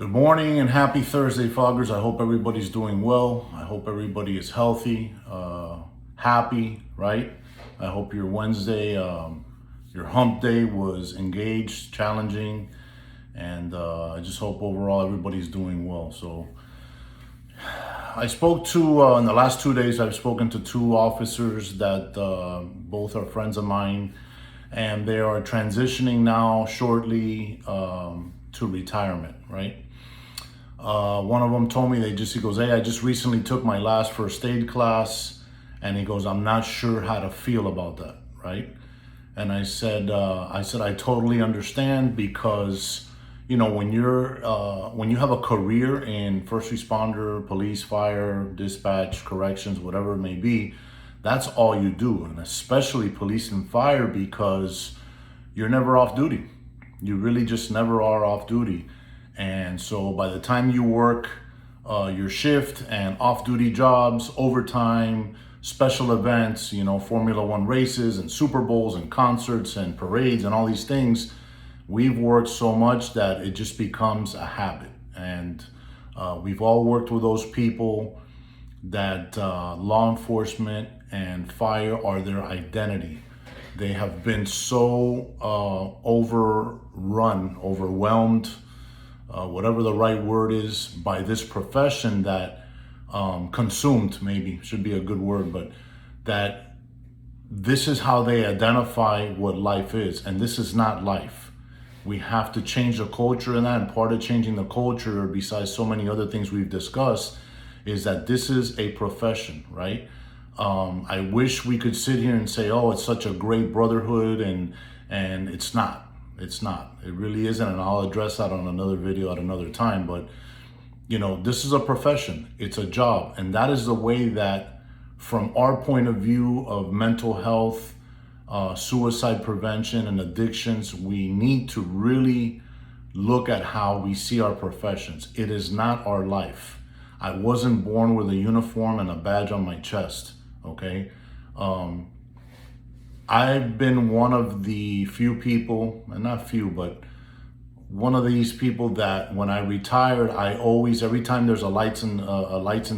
Good morning and happy Thursday, Foggers. I hope everybody's doing well. I hope everybody is healthy, happy, right? I hope your Wednesday, your hump day was engaged, challenging, and I just hope overall everybody's doing well. So I spoke to, in the last 2 days, I've spoken to two officers that both are friends of mine, and they are transitioning now shortly to retirement, right? One of them told me he goes, hey, I just recently took my last first aid class, and he goes, I'm not sure how to feel about that, right? And I said, I totally understand because, you know, when you have a career in first responder, police, fire, dispatch, corrections, whatever it may be, that's all you do, and especially police and fire because you're never off duty. You really just never are off duty. And so by the time you work your shift and off-duty jobs, overtime, special events, you know, Formula One races and Super Bowls and concerts and parades and all these things, we've worked so much that it just becomes a habit. And we've all worked with those people that law enforcement and fire are their identity. They have been so overwhelmed, whatever the right word is, by this profession that consumed, maybe should be a good word, but that this is how they identify what life is, and this is not life. We have to change the culture in that, and part of changing the culture, besides so many other things we've discussed, is that this is a profession, right? I wish we could sit here and say, oh, it's such a great brotherhood, and it's not. It's not. It really isn't, and I'll address that on another video at another time. But, you know, this is a profession. It's a job. And that is the way that, from our point of view of mental health, suicide prevention, and addictions, we need to really look at how we see our professions. It is not our life. I wasn't born with a uniform and a badge on my chest, okay? I've been one of the few people, and not few, but one of these people that when I retired, I always, every time there's a lights and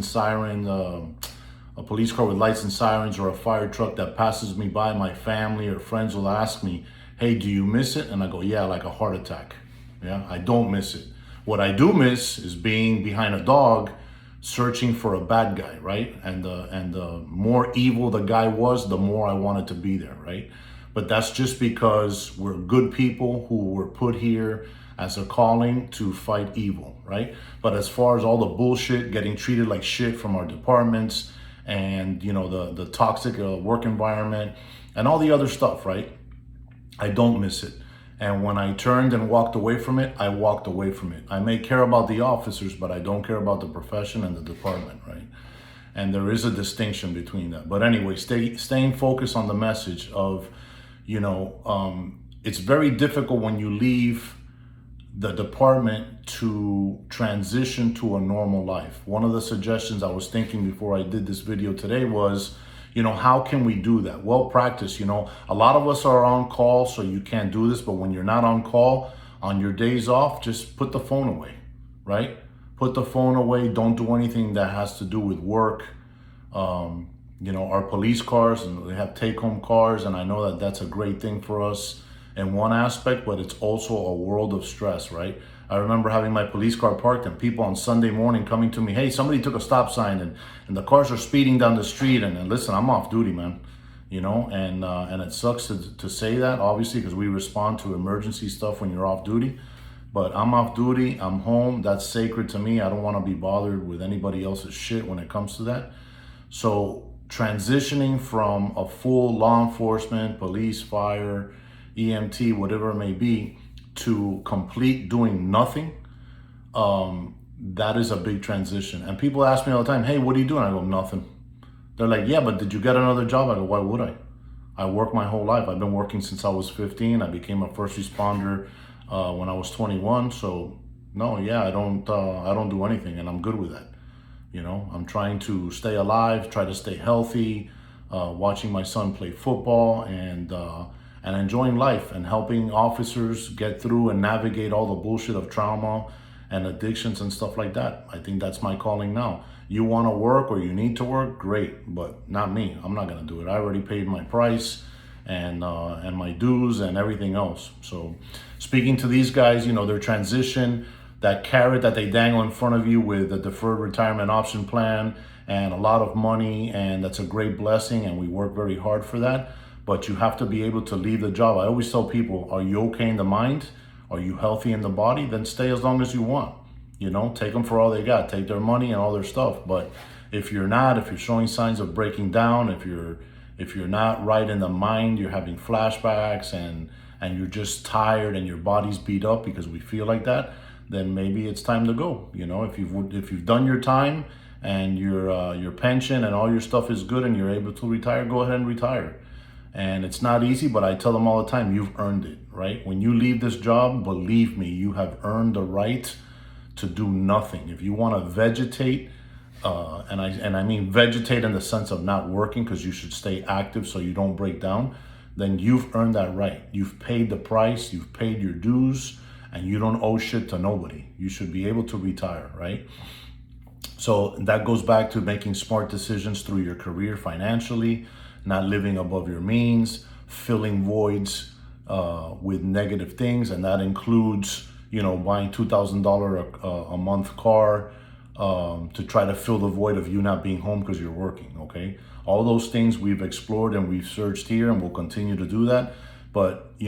siren, a police car with lights and sirens, or a fire truck that passes me by, my family or friends will ask me, hey, do you miss it? And I go, yeah, like a heart attack. Yeah, I don't miss it. What I do miss is being behind a dog searching for a bad guy, right? And the more evil the guy was, the more I wanted to be there, right? But that's just because we're good people who were put here as a calling to fight evil, right? But as far as all the bullshit, getting treated like shit from our departments, and you know, the toxic work environment and all the other stuff, right? I don't miss it. And when I turned and walked away from it, I walked away from it. I may care about the officers, but I don't care about the profession and the department, right? And there is a distinction between that. But anyway, staying focused on the message of, you know, it's very difficult when you leave the department to transition to a normal life. One of the suggestions I was thinking before I did this video today was, you know, how can we do that? Well, practice. You know, a lot of us are on call, so you can't do this. But when you're not on call, on your days off, just put the phone away, right? Put the phone away. Don't do anything that has to do with work. You know, our police cars, and they have take-home cars, and I know that that's a great thing for us in one aspect, but it's also a world of stress, right? I remember having my police car parked and people on Sunday morning coming to me, hey, somebody took a stop sign and the cars are speeding down the street. And listen, I'm off duty, man, you know, and it sucks to say that, obviously, because we respond to emergency stuff when you're off duty. But I'm off duty, I'm home, that's sacred to me. I don't want to be bothered with anybody else's shit when it comes to that. So transitioning from a full law enforcement, police, fire, EMT, whatever it may be, to complete doing nothing, that is a big transition. And people ask me all the time, hey, what are you doing? I go, nothing. They're like, yeah, but did you get another job? I go, why would I? I work my whole life. I've been working since I was 15. I became a first responder when I was 21. So no, yeah, I don't do anything, and I'm good with that. You know, I'm trying to stay alive, try to stay healthy, watching my son play football, and enjoying life and helping officers get through and navigate all the bullshit of trauma and addictions and stuff like that. I think that's my calling now. You want to work or you need to work, great, but not me. I'm not going to do it. I already paid my price and my dues and everything else. So speaking to these guys, their transition, that carrot that they dangle in front of you with the deferred retirement option plan and a lot of money, and that's a great blessing, and we work very hard for that. But you have to be able to leave the job. I always tell people, are you okay in the mind? Are you healthy in the body? Then stay as long as you want. Take them for all they got. Take their money and all their stuff. But if you're not, if you're showing signs of breaking down, if you're not right in the mind, you're having flashbacks and you're just tired and your body's beat up, because we feel like that, then maybe it's time to go. If you've done your time and your pension and all your stuff is good and you're able to retire, go ahead and retire. And it's not easy, but I tell them all the time, you've earned it, right? When you leave this job, believe me, you have earned the right to do nothing. If you want to vegetate, and I mean vegetate in the sense of not working, because you should stay active so you don't break down, then you've earned that right. You've paid the price, you've paid your dues, and you don't owe shit to nobody. You should be able to retire, right? So that goes back to making smart decisions through your career financially, not living above your means, filling voids with negative things, and that includes, buying $2,000 a month car to try to fill the void of you not being home because you're working. Okay, all those things we've explored and we've searched here, and we'll continue to do that. But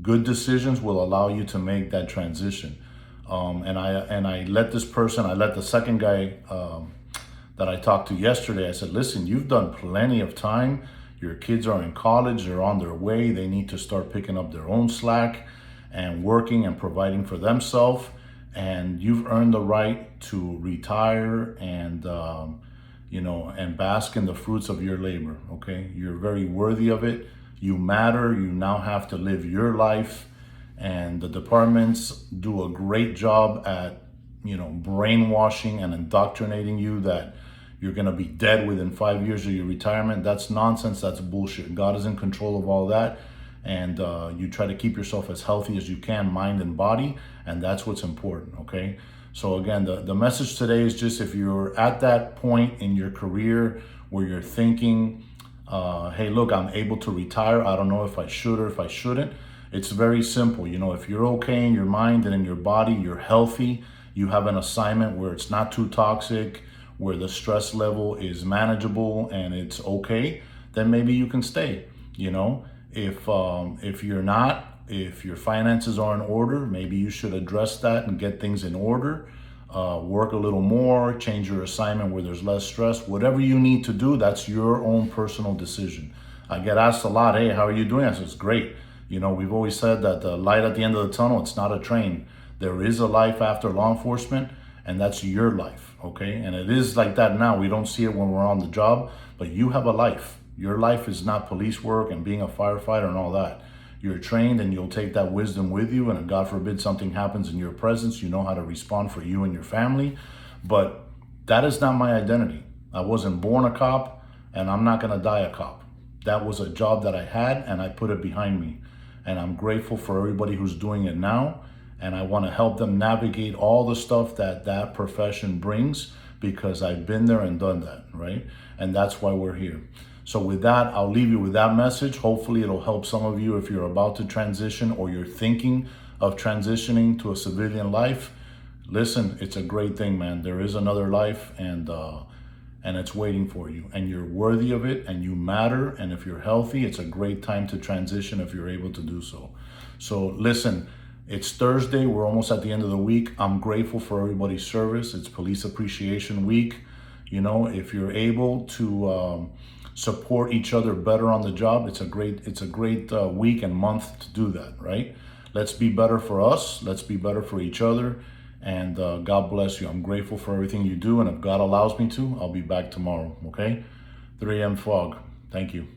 good decisions will allow you to make that transition. And I let the second guy that I talked to yesterday, I said, listen, you've done plenty of time. Your kids are in college, they're on their way. They need to start picking up their own slack and working and providing for themselves. And you've earned the right to retire and, and bask in the fruits of your labor, okay? You're very worthy of it. You matter. You now have to live your life. And the departments do a great job at, brainwashing and indoctrinating you that you're going to be dead within 5 years of your retirement. That's nonsense. That's bullshit. God is in control of all that. And you try to keep yourself as healthy as you can, mind and body. And that's what's important, okay? So again, the message today is just, if you're at that point in your career where you're thinking, hey, look, I'm able to retire. I don't know if I should or if I shouldn't. It's very simple. If you're okay in your mind and in your body, you're healthy, you have an assignment where it's not too toxic, where the stress level is manageable and it's okay, then maybe you can stay. If you're not, if your finances are in order, maybe you should address that and get things in order. Work a little more, change your assignment where there's less stress. Whatever you need to do, that's your own personal decision. I get asked a lot, hey, how are you doing? I said, it's great. We've always said that the light at the end of the tunnel, it's not a train. There is a life after law enforcement, and that's your life, okay? And it is like that now. We don't see it when we're on the job, but you have a life. Your life is not police work and being a firefighter and all that. You're trained, and you'll take that wisdom with you, and if God forbid something happens in your presence, you know how to respond for you and your family. But that is not my identity. I wasn't born a cop, and I'm not gonna die a cop. That was a job that I had, and I put it behind me. And I'm grateful for everybody who's doing it now. And I want to help them navigate all the stuff that profession brings, because I've been there and done that, right? And that's why we're here. So with that, I'll leave you with that message. Hopefully it'll help some of you if you're about to transition or you're thinking of transitioning to a civilian life. Listen, it's a great thing, man. There is another life, and it's waiting for you, and you're worthy of it, and you matter. And if you're healthy, it's a great time to transition if you're able to do so. So listen, it's Thursday. We're almost at the end of the week. I'm grateful for everybody's service. It's Police Appreciation Week. If you're able to support each other better on the job, it's a great week and month to do that, right? Let's be better for us. Let's be better for each other. And God bless you. I'm grateful for everything you do. And if God allows me to, I'll be back tomorrow, okay? 3 a.m. Fog. Thank you.